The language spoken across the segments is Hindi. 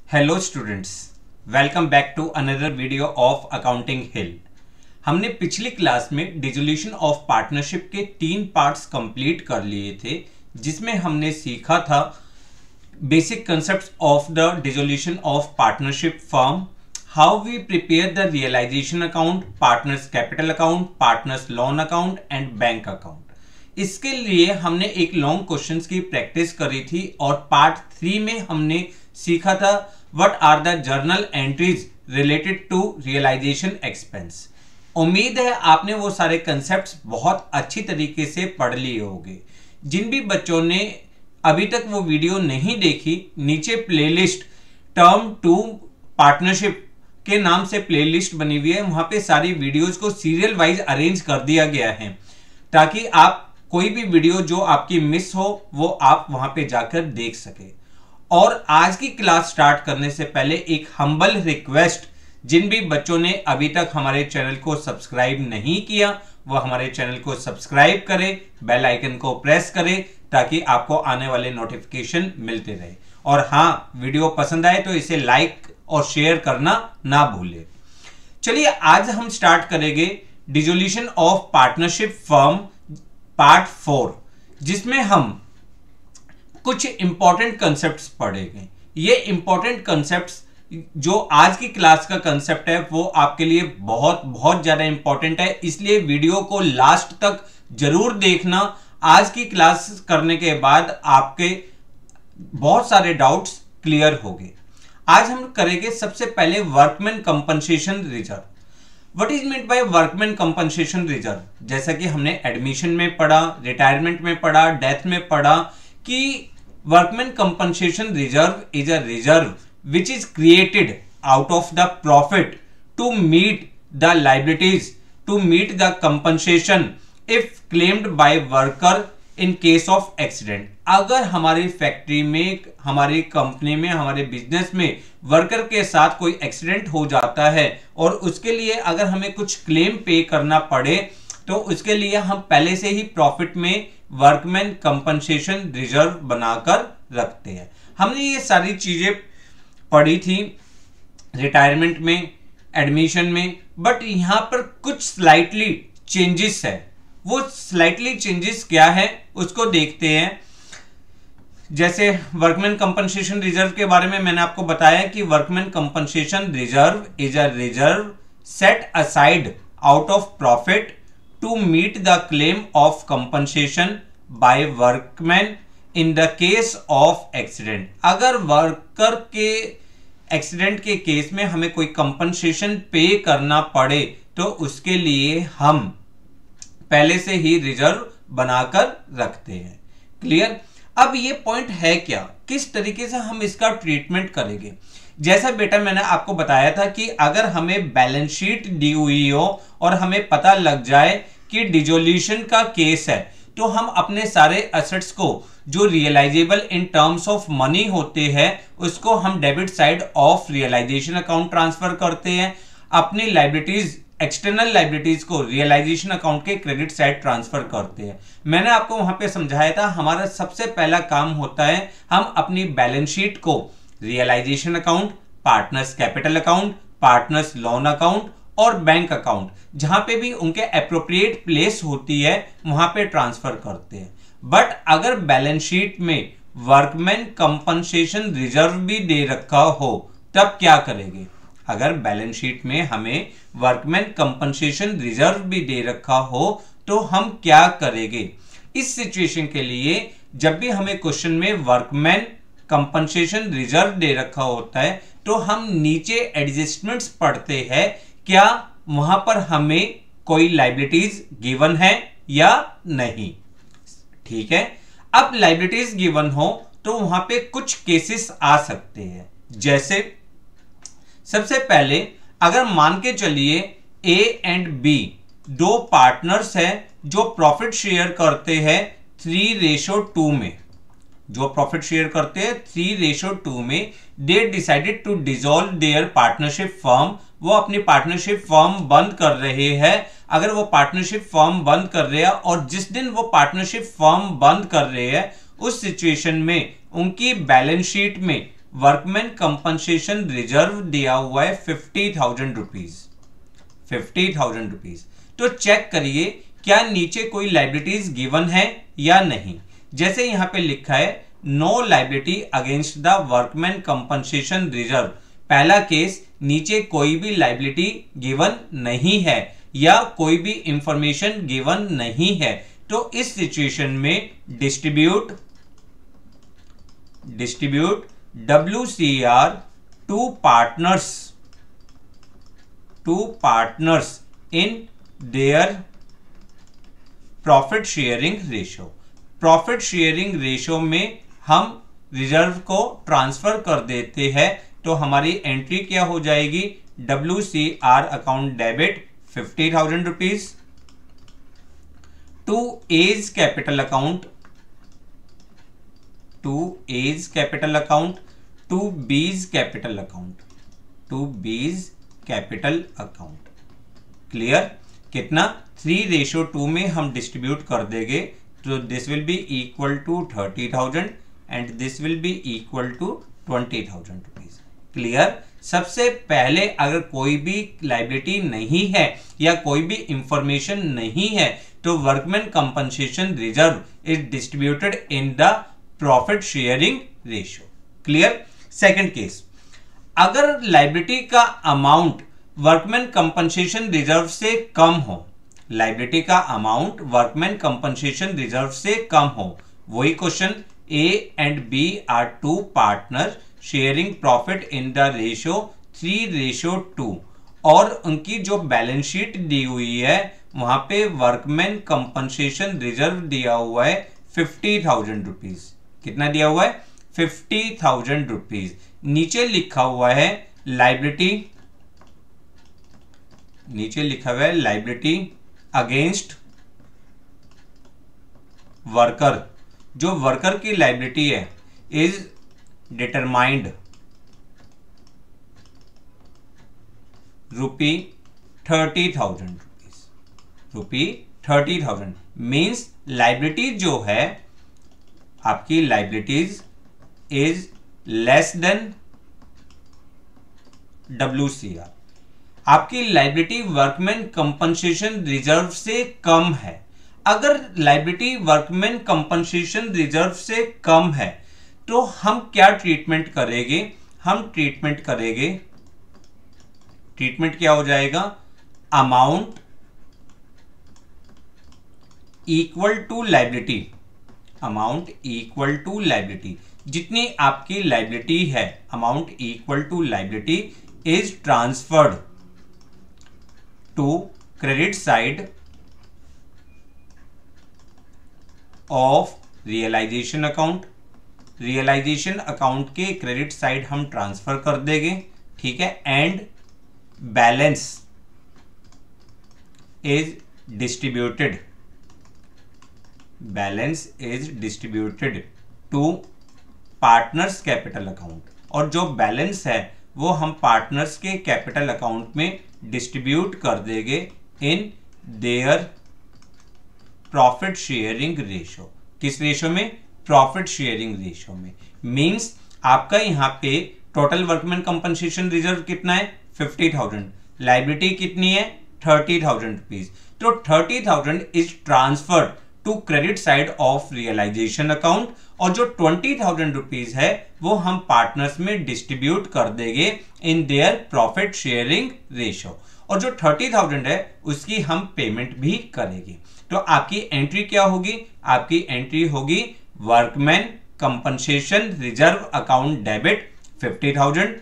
Hello students, welcome back to another video of accounting hill. हमने पिछली क्लास में डिसोल्यूशन ऑफ पार्टनरशिप के 3 पार्ट्स कंप्लीट कर लिए थे, जिसमें हमने सीखा था basic concepts of the dissolution of partnership firm, how we prepare the realization account, partners capital account, partners loan account and bank account. इसके लिए हमने एक लॉन्ग क्वेश्चंस की प्रैक्टिस करी थी और पार्ट 3 में हमने सीखा था what are the journal entries related to realization expense. उम्मीद है आपने वो सारे कंसेप्ट्स बहुत अच्छी तरीके से पढ़ लिए होंगे। जिन भी बच्चों ने अभी तक वो वीडियो नहीं देखी, नीचे प्लेलिस्ट टर्म 2 पार्टनरशिप के नाम से प्लेलिस्ट बनी हुई है, वहां पे सारी वीडियोस को सीरियल वाइज अरेंज कर दिया गया है ताकि आप कोई भी वीडियो जो आपकी मिस हो वो आप वहां पे जाकर देख सके। और आज की क्लास स्टार्ट करने से पहले एक हम्बल रिक्वेस्ट, जिन भी बच्चों ने अभी तक हमारे चैनल को सब्सक्राइब नहीं किया वो हमारे चैनल को सब्सक्राइब करें, बेल आइकन को प्रेस करें ताकि आपको आने वाले नोटिफिकेशन मिलते रहे। और हाँ, वीडियो पसंद आए तो इसे लाइक और शेयर करना ना भूलें। चलिए आज हम स्टार्ट करेंगे dissolution of partnership firm part 4, जिसमें हम कुछ इंपॉर्टेंट कंसेप्ट्स पढ़ेंगे। ये इंपॉर्टेंट कंसेप्ट्स जो आज की क्लास का कंसेप्ट है वो आपके लिए बहुत बहुत ज्यादा इंपॉर्टेंट है, इसलिए वीडियो को लास्ट तक जरूर देखना। आज की क्लास करने के बाद आपके बहुत सारे डाउट्स क्लियर होंगे। आज हम करेंगे सबसे पहले workman compensation reserve. What is mean by workman compensation reserve? जैसा कि हमने एडमिशन में पढ़ा, रिटायरमेंट में पढ़ा, डेथ में पढ़ा कि workman compensation reserve is a reserve which is created out of the profit to meet the liabilities, to meet the compensation if claimed by worker in case of accident। अगर हमारी फैक्ट्री में, हमारी कंपनी में, हमारे बिजनेस में वर्कर के साथ कोई एक्सीडेंट हो जाता है और उसके लिए अगर हमें कुछ क्लेम पे करना पड़े तो उसके लिए हम पहले से ही प्रॉफिट में वर्कमैन कंपनसेशन रिजर्व बनाकर रखते हैं। हमने ये सारी चीजें पढ़ी थी रिटायरमेंट में, एडमिशन में, बट यहां पर कुछ स्लाइटली चेंजेस है। वो स्लाइटली चेंजेस क्या है उसको देखते हैं। जैसे वर्कमैन कंपनसेशन रिजर्व के बारे में मैंने आपको बताया कि workman compensation reserve is a reserve set aside out of profit to meet the claim of compensation by workman in the case of accident. अगर वर्कर के एक्सीडेंट के केस में हमें कोई कंपनसेशन पे करना पड़े तो उसके लिए हम पहले से ही रिजर्व बनाकर रखते हैं। क्लियर? अब ये पॉइंट है क्या, किस तरीके से हम इसका ट्रीटमेंट करेंगे? जैसा बेटा मैंने आपको बताया था कि अगर हमें बैलेंस शीट दी हुई हो और हमें पता लग जाए कि डिसोल्यूशन का केस है तो हम अपने सारे एसेट्स को जो realizable in terms of money होते हैं उसको हम debit side of realisation account transfer करते हैं, अपनी लायबिलिटीज, एक्सटर्नल लायबिलिटीज को रियलाइजेशन अकाउंट के क्रेडिट साइड ट्रांसफर करते हैं। मैंने आपको वहां पे समझाया था हमारा सबसे पहला काम होता है हम अपनी बैलेंस शीट को realization account, partners capital account, partners loan account और बैंक अकाउंट, जहां पे भी उनके एप्रोप्रिएट प्लेस होती है वहां पे ट्रांसफर करते हैं। बट अगर बैलेंस शीट में वर्कमैन कंपनसेशन रिजर्व भी दे रखा हो तब क्या करेंगे? अगर बैलेंस शीट में हमें वर्कमैन कंपनसेशन रिजर्व भी दे रखा हो तो हम क्या करेंगे? इस सिचुएशन के लिए जब भी हमें क्वेश्चन में वर्कमैन कंपनसेशन रिजर्व दे रखा होता है तो हम नीचे एडजस्टमेंट्स पढ़ते हैं, क्या वहां पर हमें कोई लायबिलिटीज गिवन है या नहीं। ठीक है, अब लायबिलिटीज गिवन हो तो वहां पे कुछ केसेस आ सकते हैं। जैसे सबसे पहले अगर मान के चलिए ए एंड बी दो पार्टनर्स हैं जो प्रॉफिट शेयर करते हैं 3:2 में, जो प्रॉफिट शेयर करते हैं 3:2 में, they decided to dissolve their partnership firm. वो अपनी पार्टनरशिप फर्म बंद कर रहे हैं। अगर वो पार्टनरशिप फर्म बंद कर रहे हैं और जिस दिन वो पार्टनरशिप फर्म बंद कर रहे हैं उस सिचुएशन में उनकी बैलेंस शीट में वर्कमैन कंपनसेशन रिजर्व दिया हुआ है 50,000 रुपीज, 50,000 रुपीज। तो चेक करिए क्या नीचे कोई लाइबिलिटीज गिवन है या नहीं। जैसे यहां पे लिखा है no liability against the workman compensation reserve, पहला केस नीचे कोई भी लाइबिलिटी गिवन नहीं है या कोई भी इंफॉर्मेशन गिवन नहीं है। तो इस सिचुएशन में distribute WCR to partners in their profit sharing ratio. Profit sharing ratio में हम रिजर्व को ट्रांसफर कर देते हैं, तो हमारी एंट्री क्या हो जाएगी, WCR account debit 50,000 rupees to A's capital account, to B's capital account, clear. कितना 3:2 में हम डिस्ट्रीब्यूट कर देंगे, तो this will be equal to 30,000 and this will be equal to 20,000 rupees, clear. सबसे पहले अगर कोई भी लाइबिलिटी नहीं है या कोई भी इंफॉर्मेशन नहीं है तो workman compensation reserve is distributed in the profit sharing ratio, clear. Second case, अगर लाइबिलिटी का अमाउंट वर्कमैन कंपनसेशन रिजर्व से कम हो, लाइबिलिटी का अमाउंट वर्कमैन कंपनसेशन रिजर्व से कम हो, वही question, A and B are two partners sharing profit in the ratio 3:2 और उनकी जो बैलेंस शीट दी हुई है वहां पे वर्कमैन कंपनसेशन रिजर्व दिया हुआ है 50,000 रुपीज। कितना दिया हुआ है, 50,000 रुपीज। नीचे लिखा हुआ है लाइबिलिटी, अगेंस्ट वर्कर, जो वर्कर की लाइबिलिटी है इज डिटरमाइंड ₹30,000 मीन्स लाइबिलिटी जो है आपकी liabilities is less than WCR। आपकी लाइबिलिटी वर्कमैन कंपनसेशन रिजर्व से कम है। अगर लाइबिलिटी वर्कमैन कंपनसेशन रिजर्व से कम है तो हम क्या ट्रीटमेंट करेंगे, ट्रीटमेंट क्या हो जाएगा, अमाउंट इक्वल टू लाइबिलिटी, जितनी आपकी लाइबिलिटी है amount equal to liability is transferred to credit side of realisation account. Realisation account के क्रेडिट साइड हम ट्रांसफर कर देंगे, ठीक है। And balance is distributed to partners capital account, और जो बैलेंस है वो हम पार्टनर्स के कैपिटल अकाउंट में डिस्ट्रीब्यूट कर देंगे इन देयर प्रॉफिट शेयरिंग रेशियो। किस रेशियो में, प्रॉफिट शेयरिंग रेशियो में। मींस आपका यहां पे टोटल वर्कमैन कंपनसेशन रिजर्व कितना है, 50,000, लाइबिलिटी कितनी है, 30,000 रुपीज। तो 30,000 is transferred to credit side of realisation account, और जो 20,000 रुपीज है वो हम पार्टनर्स में डिस्ट्रीब्यूट कर देंगे इन देयर प्रॉफिट शेयरिंग रेशियो, और जो 30,000 है उसकी हम पेमेंट भी करेंगे। तो आपकी एंट्री क्या होगी, आपकी एंट्री होगी workman compensation reserve account debit 50,000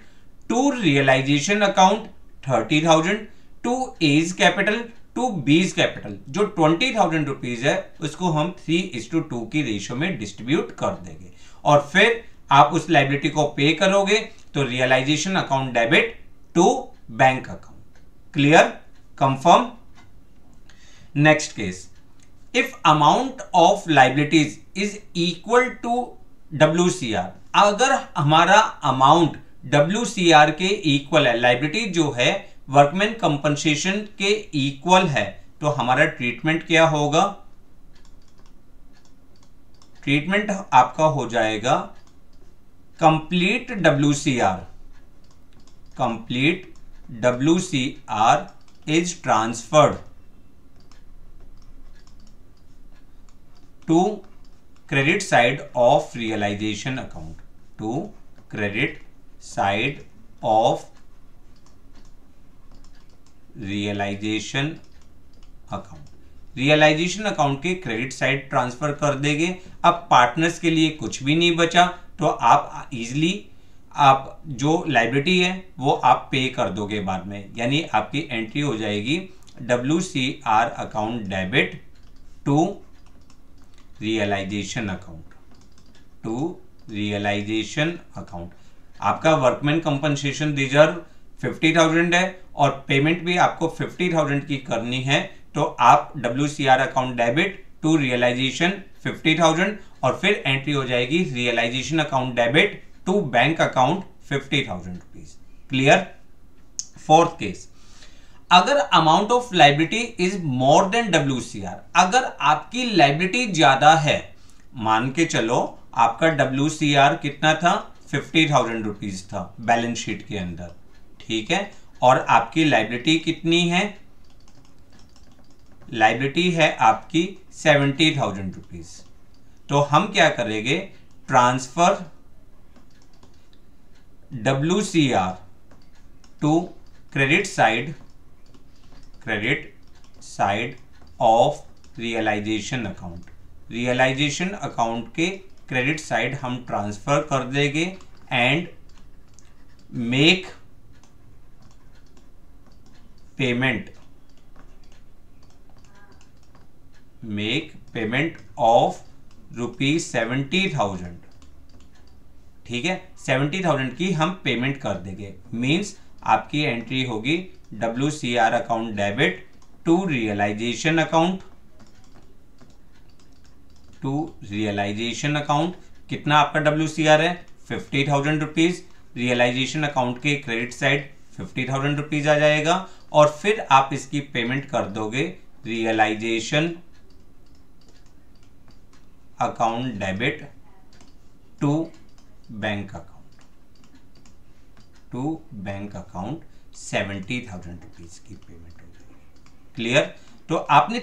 to realisation account 30,000 to A's capital to B's capital, जो 20,000 रुपीज है उसको हम 3:2 की रेशियो में डिस्ट्रीब्यूट कर देंगे, और फिर आप उस लाइबिलिटी को पे करोगे तो realisation account debit to bank account, clear, confirm. Next case, if amount of liabilities is equal to WCR, अगर हमारा अमाउंट WCR के इक्वल है, लाइबिलिटी जो है वर्कमैन कंपनसेशन के इक्वल है, तो हमारा ट्रीटमेंट क्या होगा, ट्रीटमेंट आपका हो जाएगा complete WCR is transferred to credit side of realization account, to credit side of realization account, realization account के क्रेडिट साइड ट्रांसफर कर देंगे। अब पार्टनर्स के लिए कुछ भी नहीं बचा, तो आप इजीली आप जो लायबिलिटी है वो आप पे कर दोगे बाद में, यानी आपकी एंट्री हो जाएगी WCR account debit to realisation account, to realisation account. आपका वर्कमैन कंपनसेशन रिजर्व 50,000 है और पेमेंट भी आपको 50,000 की करनी है, तो आप WCR account debit to realisation 50,000 और फिर एंट्री हो जाएगी realisation account debit to bank account 50,000 rupees. Clear. Fourth case, अगर amount of liability is more than WCR, अगर आपकी लायबिलिटी ज्यादा है, मान के चलो आपका WCR कितना था 50,000 रुपीज था बैलेंस शीट के अंदर, ठीक है, और आपकी लायबिलिटी कितनी है, लायबिलिटी है आपकी 70,000 रुपीज, तो हम क्या करेंगे, transfer WCR to credit side of realisation account, realisation account के क्रेडिट साइड हम ट्रांसफर कर देंगे एंड मेक पेमेंट ऑफ ₹70,000, ठीक है, 70,000 की हम पेमेंट कर देंगे। मींस आपकी एंट्री होगी WCR account debit to realisation account, कितना आपका WCR है 50,000 रुपीज, रियलाइजेशन अकाउंट के क्रेडिट साइड 50,000 रुपीज आ जाएगा और फिर आप इसकी पेमेंट कर दोगे realization account debit to bank account 70,000 rupees की पेमेंट हो जाएगी। क्लियर। तो आपने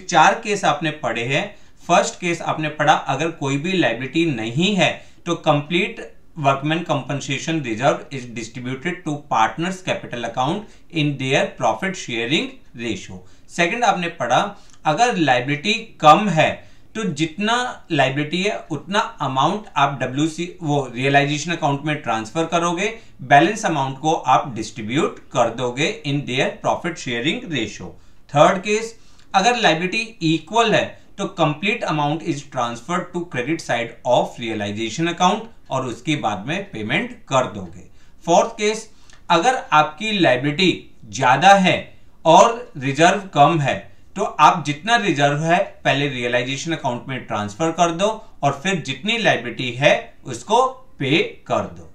4 केस आपने पढ़े हैं। फर्स्ट केस आपने पढ़ा, अगर कोई भी लायबिलिटी नहीं है तो complete workman compensation reserve is distributed to partners capital account in their profit sharing ratio. Second आपने पढ़ा, अगर लायबिलिटी कम है तो जितना लायबिलिटी है उतना अमाउंट आप रियलाइजेशन अकाउंट में ट्रांसफर करोगे, बैलेंस अमाउंट को आप डिस्ट्रीब्यूट कर दोगे in their profit sharing ratio. Third case, अगर लायबिलिटी इक्वल है तो complete amount is transferred to credit side of realisation account और उसके बाद में पेमेंट कर दोगे। फोर्थ केस, अगर आपकी लायबिलिटी ज्यादा है और रिजर्व कम है तो आप जितना रिजर्व है पहले रियलाइजेशन अकाउंट में ट्रांसफर कर दो और फिर जितनी लायबिलिटी है उसको पे कर दो।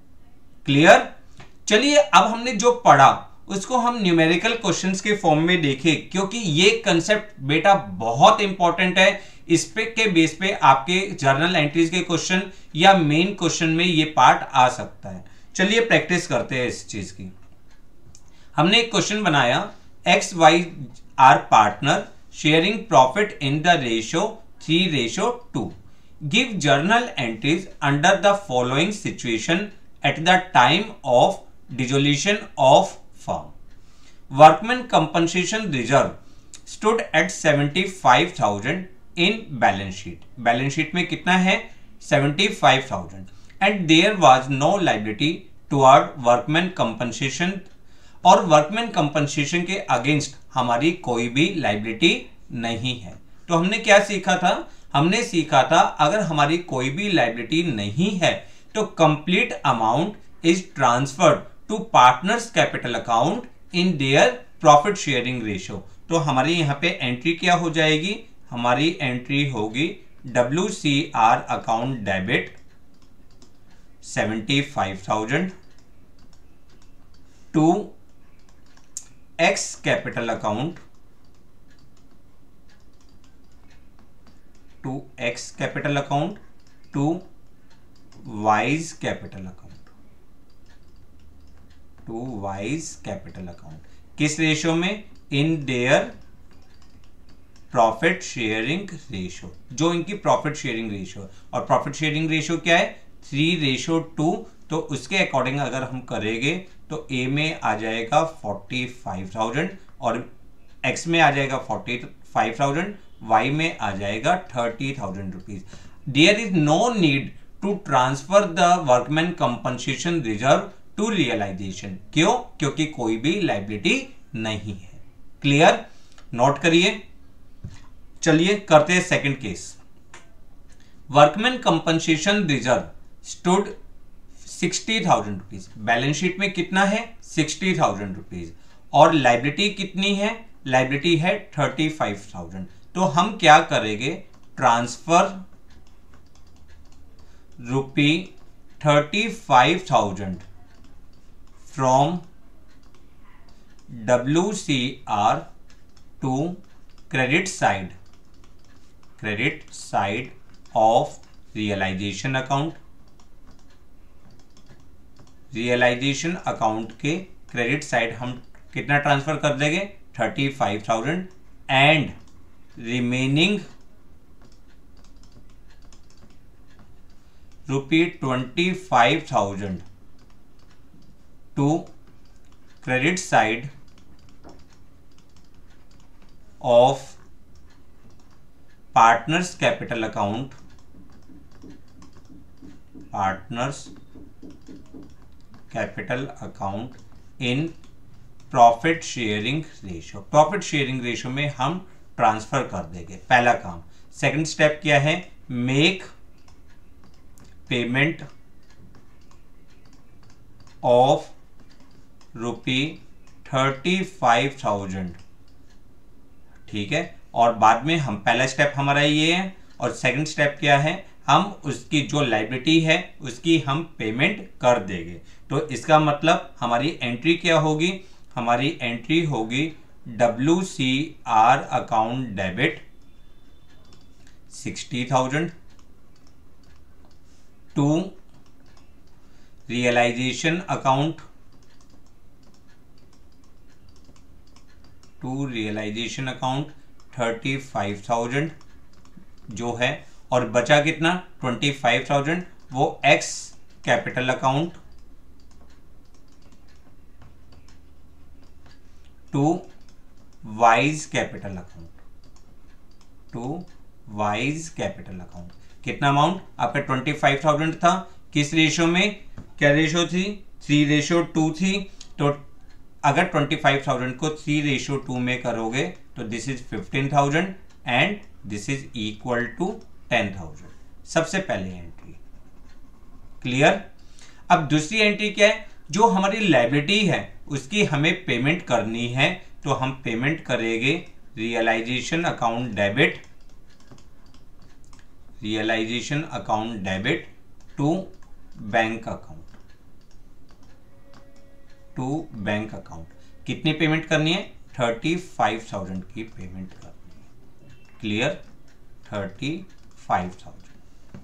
क्लियर। चलिए अब हमने जो पढ़ा उसको हम न्यूमेरिकल क्वेश्चंस के फॉर्म में देखें, क्योंकि ये कंसेप्ट बेटा बहुत इंपॉर्टेंट है। इस पे के बेस पे आपके जर्नल एंट्रीज के क्वेश्चन या मेन क्वेश्चन में ये पार्ट आ सकता है। चलिए प्रैक्टिस करते हैं इस चीज की। हमने एक क्वेश्चन बनाया, XY are partner sharing profit in the ratio 3:2. Give journal entries under the following situation at the time of dissolution of firm. Workman compensation reserve stood at 75,000 in balance sheet. Balance sheet में कितना है 75,000 and there was no liability toward workman compensation और वर्कमैन कंपनसेशन के अगेंस्ट हमारी कोई भी लायबिलिटी नहीं है। तो हमने क्या सीखा था, हमने सीखा था अगर हमारी कोई भी लायबिलिटी नहीं है तो complete amount is transferred to partners capital account in their profit sharing ratio. तो हमारी यहाँ पे एंट्री क्या हो जाएगी, हमारी एंट्री होगी WCR account debit 75,000 to X capital account to Y's capital account, to Y's capital account. किस रेशियो में? In their profit sharing ratio, जो इनकी प्रॉफिट शेयरिंग रेशियो। और प्रॉफिट शेयरिंग रेशियो क्या है? 3:2। तो उसके अकॉर्डिंग अगर हम करेंगे तो ए में आ जाएगा 45,000 और एक्स में आ जाएगा 45,000, वाई में आ जाएगा 30,000 rupees. There is no need to transfer the workman compensation reserve to realization. क्यों? क्योंकि कोई भी लायबिलिटी नहीं है। क्लियर? नोट करिए। चलिए करते हैं second case. Workman compensation reserve stood 60,000 rupees. Balance sheet में कितना है? 60,000 रुपीज। और लायबिलिटी कितनी है? लायबिलिटी है 35,000। तो हम क्या करेंगे? Transfer ₹35,000 from WCR to credit side of realisation account. Realisation account के क्रेडिट साइड हम कितना ट्रांसफर कर देंगे? 35,000 and remaining ₹25,000 to credit side of partners capital account, partners capital account in profit sharing ratio. Profit sharing ratio में हम ट्रांसफर कर देंगे। पहला काम। सेकंड स्टेप क्या है? Make payment of ₹35,000। ठीक है। और बाद में हम, पहला स्टेप हमारा ये है और सेकंड स्टेप क्या है? हम उसकी जो लायबिलिटी है उसकी हम पेमेंट कर देंगे। तो इसका मतलब हमारी एंट्री क्या होगी? हमारी एंट्री होगी WCR account debit 60,000 to realisation account, to realisation account 35,000 जो है। और बचा कितना? 25,000। वो X capital account to Y's capital account, to Y's capital account. कितना अमाउंट? आपका 25,000 था। किस रेशियो में? क्या रेशियो थी? 3:2 थी। तो अगर 25,000 को 3:2 में करोगे तो this is 15,000 and this is equal to 10,000। सबसे पहले एंट्री। क्लियर? अब दूसरी एंट्री क्या है? जो हमारी लायबिलिटी है उसकी हमें पेमेंट करनी है। तो हम पेमेंट करेंगे realisation account debit, realisation account debit to bank account, to bank account. कितनी पेमेंट करनी है? 35,000 की पेमेंट करनी है। क्लियर? 35,000।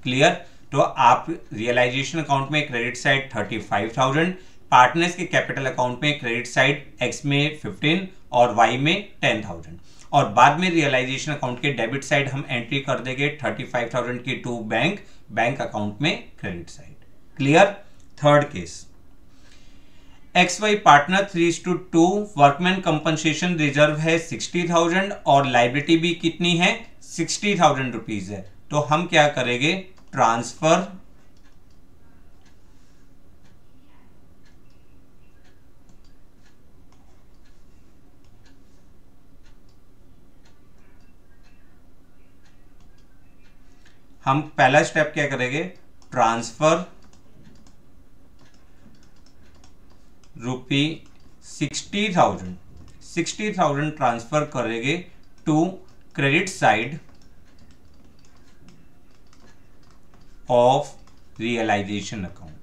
क्लियर? तो आप रियलाइजेशन अकाउंट में क्रेडिट साइड 35,000, पार्टनर्स के कैपिटल अकाउंट में क्रेडिट साइड एक्स में 15 और वाई में 10,000। और बाद में रियलाइजेशन अकाउंट के डेबिट साइड हम एंट्री कर देंगे 35,000 की टू बैंक अकाउंट में credit side. Clear? Third case. XY partner 3:2, workman compensation reserve है 60,000 और लायबिलिटी भी कितनी है? 60,000 रुपीज है। तो हम क्या करेंगे? ट्रांसफर हम पहला स्टेप क्या करेंगे? ट्रांसफर ₹60,000 ट्रांसफर करेंगे to credit side of realisation account.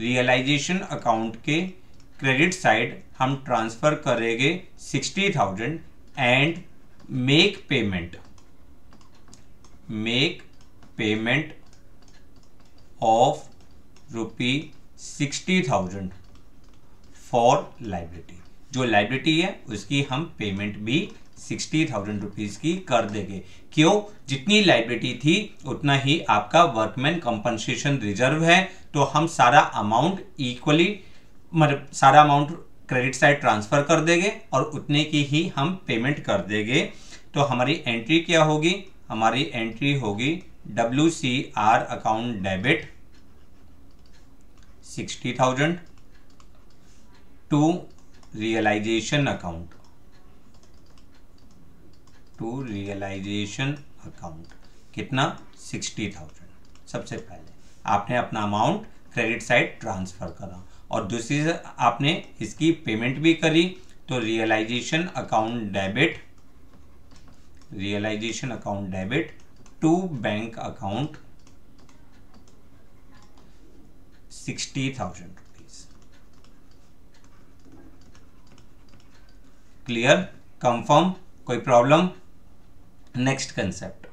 Realisation account के क्रेडिट साइड हम ट्रांसफर करेंगे 60,000 and make payment of ₹60,000 for liability. जो लाइबिलिटी है उसकी हम पेमेंट भी 60,000 रुपीज की कर देंगे। क्यों? जितनी लाइबिलिटी थी उतना ही आपका वर्कमैन कंपनसेशन रिजर्व है, तो हम सारा अमाउंट इक्वली मतलब सारा अमाउंट क्रेडिट साइड ट्रांसफर कर देंगे और उतने की ही हम पेमेंट कर देंगे। तो हमारी एंट्री क्या होगी? हमारी एंट्री होगी WCR account debit 60,000 to realisation account कितना? 60,000। सबसे पहले आपने अपना अमाउंट क्रेडिट साइड ट्रांसफर करा और दूसरी से आपने इसकी पेमेंट भी करी, तो realisation account debit to bank account 60,000 rupees. Clear? Confirm? कोई प्रॉब्लम? Next concept.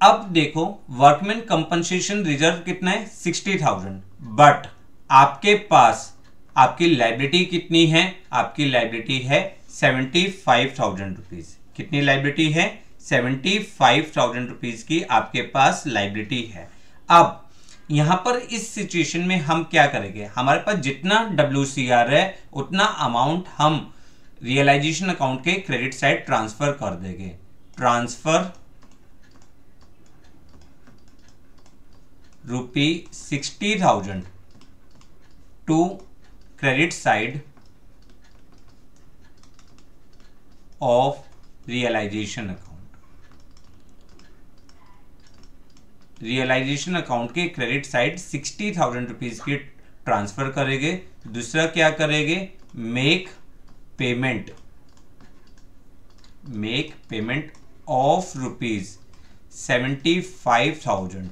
अब देखो वर्कमैन कंपनसेशन रिजर्व कितना है? 60,000। बट आपके पास आपकी लाइबिलिटी कितनी है? आपकी लाइबिलिटी है 75,000 रुपीज। कितनी लाइबिलिटी है? 75,000 रुपीज की आपके पास लाइबिलिटी है। अब यहां पर इस सिचुएशन में हम क्या करेंगे? हमारे पास जितना WCR है उतना अमाउंट हम रियलाइजेशन अकाउंट के क्रेडिट साइड ट्रांसफर कर देंगे। Transfer ₹60,000 to credit side of realisation account. Realisation account के क्रेडिट साइड 60,000 रुपीज की ट्रांसफर करेंगे। दूसरा क्या करेंगे? मेक पेमेंट ऑफ ₹75,000,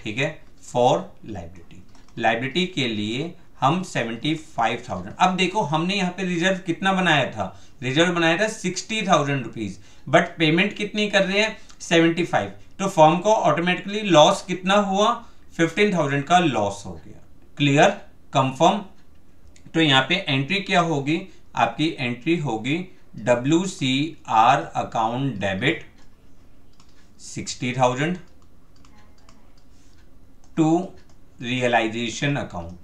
ठीक है, फॉर लाइबिलिटी के लिए हम 75,000। अब देखो हमने यहां पे रिजर्व कितना बनाया था? रिजर्व बनाया था 60,000 रुपीज, बट पेमेंट कितनी कर रहे हैं? 75। तो फर्म को ऑटोमेटिकली लॉस कितना हुआ? 15,000 का लॉस हो गया। क्लियर? कंफर्म? तो यहां पे एंट्री क्या होगी? आपकी एंट्री होगी WCR account debit 60,000 to realisation account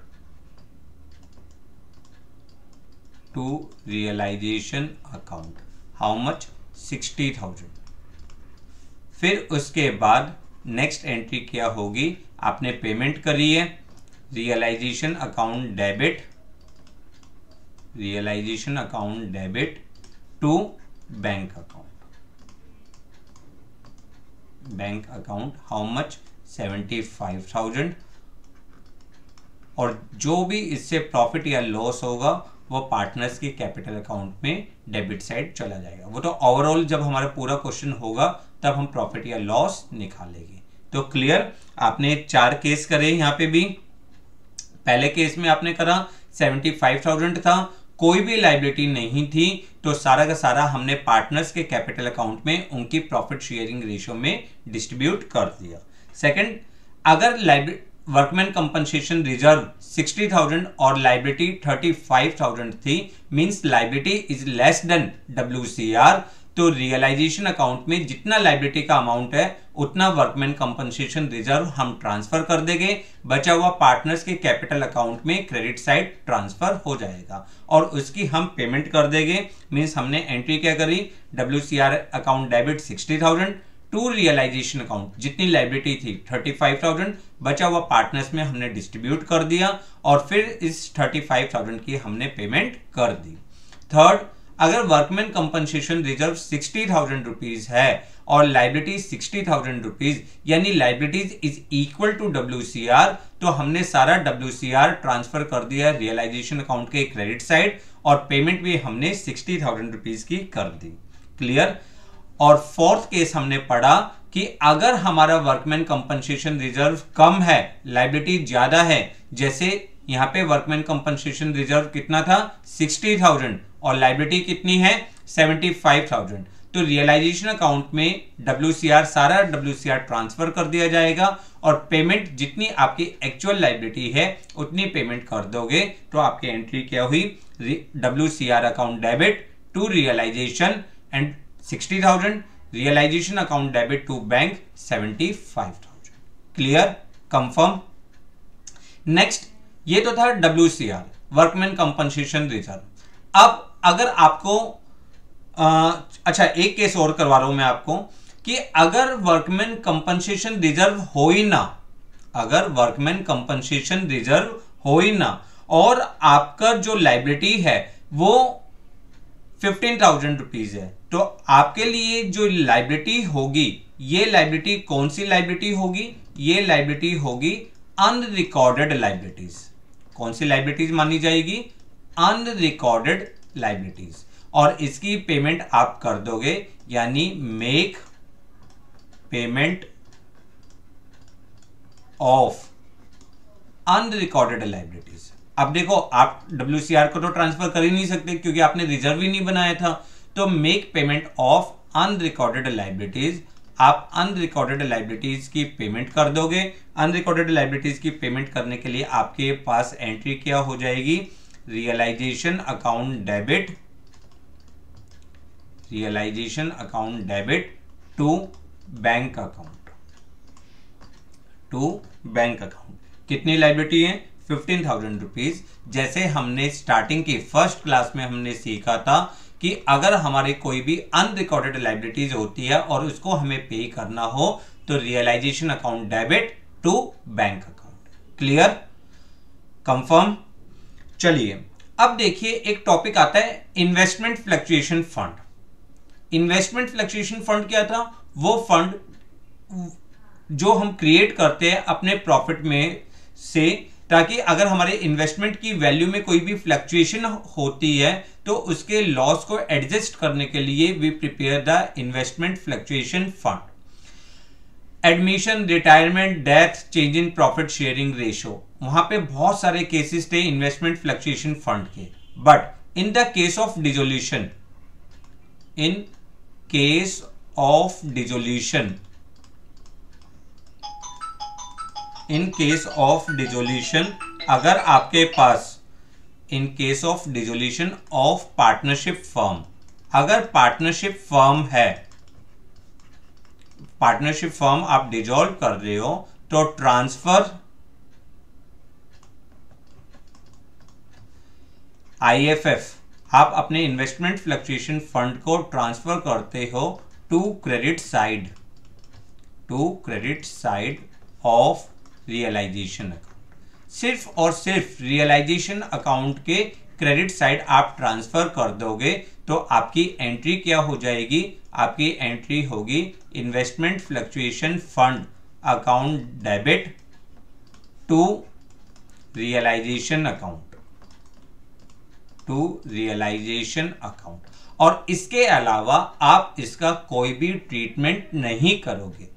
how much? 60,000। फिर उसके बाद नेक्स्ट एंट्री क्या होगी? आपने पेमेंट करी है, realisation account debit to bank account how much? 75,000। और जो भी इससे प्रॉफिट या लॉस होगा वो पार्टनर्स की कैपिटल अकाउंट में डेबिट साइड चला जाएगा। वो तो ओवरऑल जब हमारा पूरा क्वेश्चन होगा तब हम प्रॉफिट या लॉस निकालेंगे। तो क्लियर? आपने 4 केस करे यहाँ पे भी। पहले केस में आपने करा 75,000 था, कोई भी लाइबिलिटी नहीं थी, तो सारा का सारा हमने पार्टनर्स के कैपिटल अकाउंट में उनकी प्रॉफिट शेयरिंग रेशियो में डिस्ट्रीब्यूट कर दिया। सेकंड, अगर वर्कमैन कंपनसेशन रिजर्व 60,000 और लाइबिलिटी 35,000 थी, means liability is less than WCR, तो रियलाइजेशन अकाउंट में जितना लाइबिलिटी का अमाउंट है उतना वर्कमैन कंपनसेशन रिजर्व हम ट्रांसफर कर देंगे। बचा हुआ पार्टनर्स के कैपिटल अकाउंट में क्रेडिट साइड ट्रांसफर हो जाएगा और उसकी हम पेमेंट कर देंगे। मींस हमने एंट्री क्या करी? WCR account debit 60,000 to realisation account, जितनी लाइबिलिटी थी 35,000, बचा हुआ पार्टनर्स में हमने डिस्ट्रीब्यूट कर दिया और फिर इस 35,000 की हमने पेमेंट कर दी। थर्ड, अगर वर्कमैन कंपनसेशन रिजर्व 60,000 रुपीज है और लाइबिलिटी 60,000 रुपीज, यानी liabilities is equal to WCR, तो हमने सारा WCR ट्रांसफर कर दिया रियलाइजेशन अकाउंट के क्रेडिट साइड और पेमेंट भी हमने 60,000 रुपीज की कर दी। क्लियर? और फोर्थ केस हमने पढ़ा कि अगर हमारा वर्कमैन कंपनसेशन रिजर्व कम है, लाइबिलिटी ज्यादा है, जैसे यहां पे वर्कमैन कंपनसेशन रिजर्व कितना था? 60,000 और लाइबिलिटी कितनी है? 75,000, तो रियलाइजेशन अकाउंट में WCR सारा WCR ट्रांसफर कर दिया जाएगा और पेमेंट जितनी आपकी एक्चुअल लायबिलिटी है उतनी पेमेंट कर दोगे तो आपकी एंट्री क्या हुई, WCR account debit to realisation and 60,000, realisation account debit to bank 75,000। Clear, confirm. Next, ये तो था WCR वर्कमैन कंपनसेशन रिजर्व। अब अगर आपको अच्छा एक केस और करवा रहा हूं मैं आपको कि अगर वर्कमैन कंपनसेशन रिजर्व हो ही ना, अगर वर्कमैन कंपनसेशन रिजर्व हो ही ना और आपका जो लायबिलिटी है वो 15,000 रुपीज है, तो आपके लिए जो लायबिलिटी होगी, ये लायबिलिटी कौन सी लायबिलिटी होगी, ये लायबिलिटी होगी अनरिकॉर्डेड लायबिलिटीज। कौन सी लायबिलिटीज मानी जाएगी, अनरिकॉर्डेड लायबिलिटीज, और इसकी पेमेंट आप कर दोगे, यानी make payment of unrecorded liabilities. अब देखो, आप WCR को तो ट्रांसफर कर ही नहीं सकते क्योंकि आपने रिजर्व ही नहीं बनाया था, तो make payment of unrecorded liabilities, आप अनरिकॉर्डेड लायबिलिटीज की पेमेंट कर दोगे। अनरिकॉर्डेड लायबिलिटीज की पेमेंट करने के लिए आपके पास एंट्री क्या हो जाएगी, realisation account debit, realisation account debit to bank account, to bank account. कितनी लायबिलिटी है, 15,000 रुपीज। जैसे हमने स्टार्टिंग की फर्स्ट क्लास में हमने सीखा था कि अगर हमारे कोई भी अनरिकॉर्डेड लायबिलिटीज होती है और उसको हमें पे करना हो तो realisation account debit to bank account. Clear, confirm. चलिए अब देखिए, एक टॉपिक आता है investment fluctuation fund. Investment fluctuation fund क्या था, वो फंड जो हम क्रिएट करते हैं अपने प्रॉफिट में से, ताकि अगर हमारे इन्वेस्टमेंट की वैल्यू में कोई भी फ्लक्चुएशन होती है तो उसके लॉस को एडजस्ट करने के लिए we prepare the investment fluctuation fund. Admission, retirement, death, change in profit sharing ratio, वहां पे बहुत सारे केसेस थे इन्वेस्टमेंट फ्लक्चुएशन फंड के। But in the case of dissolution, in case of dissolution, in case of dissolution, अगर आपके पास in case of dissolution of partnership firm, अगर पार्टनरशिप फर्म है, पार्टनरशिप फर्म आप डिसॉल्व कर रहे हो तो ट्रांसफर IFF, आप अपने इन्वेस्टमेंट फ्लक्चुएशन फंड को ट्रांसफर करते हो to credit side, to credit side of realisation account. सिर्फ और सिर्फ रियलाइजेशन अकाउंट के क्रेडिट साइड आप ट्रांसफर कर दोगे तो आपकी एंट्री क्या हो जाएगी, आपकी एंट्री होगी investment fluctuation fund account debit to realisation account, to realisation account. और इसके अलावा आप इसका कोई भी ट्रीटमेंट नहीं करोगे।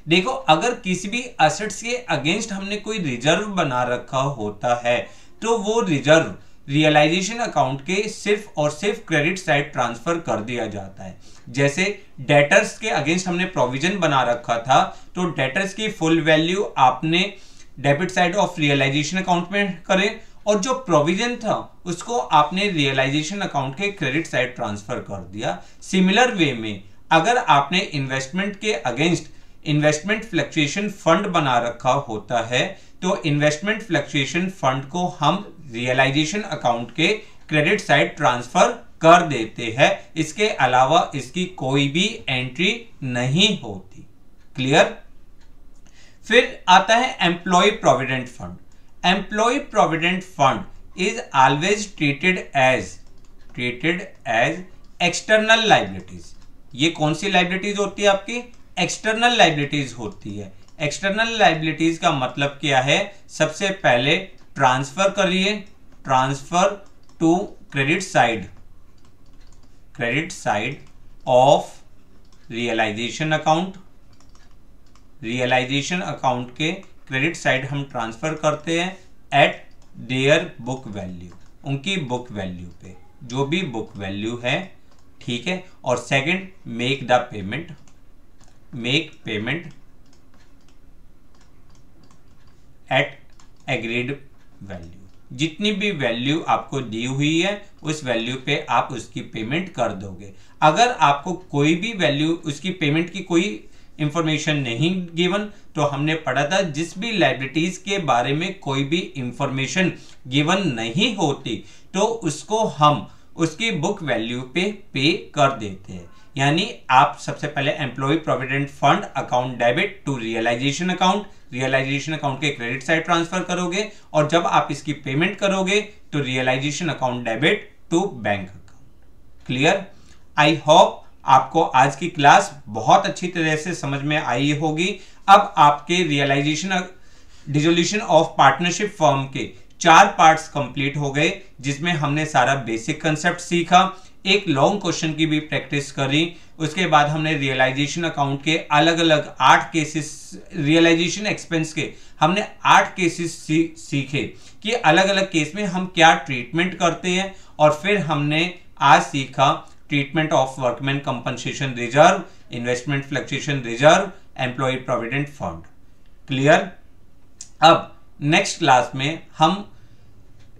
देखो, अगर किसी भी एसेट्स के अगेंस्ट हमने कोई रिजर्व बना रखा होता है तो वो रिजर्व रियलाइजेशन अकाउंट के सिर्फ और सिर्फ क्रेडिट साइड ट्रांसफर कर दिया जाता है। जैसे डेटर्स के अगेंस्ट हमने प्रोविजन बना रखा था तो डेटर्स की फुल वैल्यू आपने debit side of realisation account में करें और जो प्रोविजन था उसको आपने रियलाइजेशन अकाउंट के क्रेडिट साइड ट्रांसफर कर दिया। सिमिलर वे में अगर आपने इन्वेस्टमेंट के अगेंस्ट इन्वेस्टमेंट फ्लक्चुएशन फंड बना रखा होता है तो इन्वेस्टमेंट फ्लक्चुएशन फंड को हम रियलाइजेशन अकाउंट के क्रेडिट साइड ट्रांसफर कर देते हैं। इसके अलावा इसकी कोई भी एंट्री नहीं होती। क्लियर। फिर आता है employee provident fund. Employee provident fund is always treated as external liabilities. ये कौन सी लायबिलिटीज होती है आपकी, एक्सटर्नल लायबिलिटीज होती है। एक्सटर्नल लायबिलिटीज का मतलब क्या है, सबसे पहले ट्रांसफर करिए, transfer to credit side of realisation account. Realisation account के क्रेडिट साइड हम ट्रांसफर करते हैं एट देयर बुक वैल्यू, उनकी बुक वैल्यू पे, जो भी बुक वैल्यू है, ठीक है। और second, make the payment, make payment at agreed value. जितनी भी वैल्यू आपको दी हुई है उस वैल्यू पे आप उसकी पेमेंट कर दोगे। अगर आपको कोई भी वैल्यू, उसकी पेमेंट की कोई इंफॉर्मेशन नहीं गिवन, तो हमने पढ़ा था जिस भी लायबिलिटीज के बारे में कोई भी इंफॉर्मेशन गिवन नहीं होती तो उसको हम उसकी बुक वैल्यू पे कर देते हैं। यानी आप सबसे पहले employee provident fund account debit to realisation account, realisation account के क्रेडिट साइड ट्रांसफर करोगे, और जब आप इसकी पेमेंट करोगे तो realisation account debit to bank account. Clear? I hope आपको आज की क्लास बहुत अच्छी तरह से समझ में आई होगी। अब आपके डिसोल्यूशन ऑफ पार्टनरशिप फर्म के 4 पार्ट्स कंप्लीट हो गए, जिसमें हमने सारा बेसिक कंसेप्ट सीखा, एक लॉन्ग क्वेश्चन की भी प्रैक्टिस करी। उसके बाद हमने रियलाइजेशन अकाउंट के अलग अलग 8 केसेस, रियलाइजेशन एक्सपेंस के हमने 8 केसेस सीखे कि अलग अलग केस में हम क्या ट्रीटमेंट करते हैं। और फिर हमने आज सीखा treatment of workman compensation reserve, investment fluctuation reserve, employee provident fund. Clear? अब नेक्स्ट क्लास में हम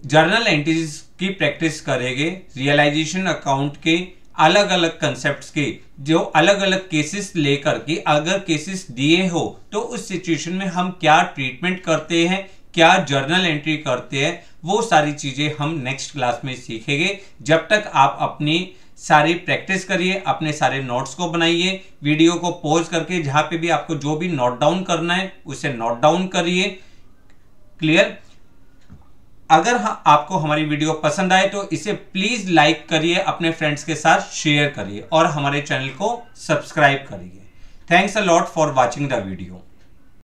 जर्नल एंट्रीज की प्रैक्टिस करेंगे, रियलाइजेशन अकाउंट के अलग अलग कंसेप्ट्स के, जो अलग अलग केसेस लेकर के अगर केसेस दिए हो तो उस सिचुएशन में हम क्या ट्रीटमेंट करते हैं, क्या जर्नल एंट्री करते हैं, वो सारी चीजें हम नेक्स्ट क्लास में सीखेंगे। जब तक आप अपनी सारी प्रैक्टिस करिए, अपने सारे नोट्स को बनाइए, वीडियो को पॉज करके जहां पे भी आपको जो भी नोट डाउन करना है उसे नोट डाउन करिए। क्लियर? अगर आपको हमारी वीडियो पसंद आए तो इसे प्लीज लाइक करिए, अपने फ्रेंड्स के साथ शेयर करिए और हमारे चैनल को सब्सक्राइब करिए। Thanks a lot for watching the video.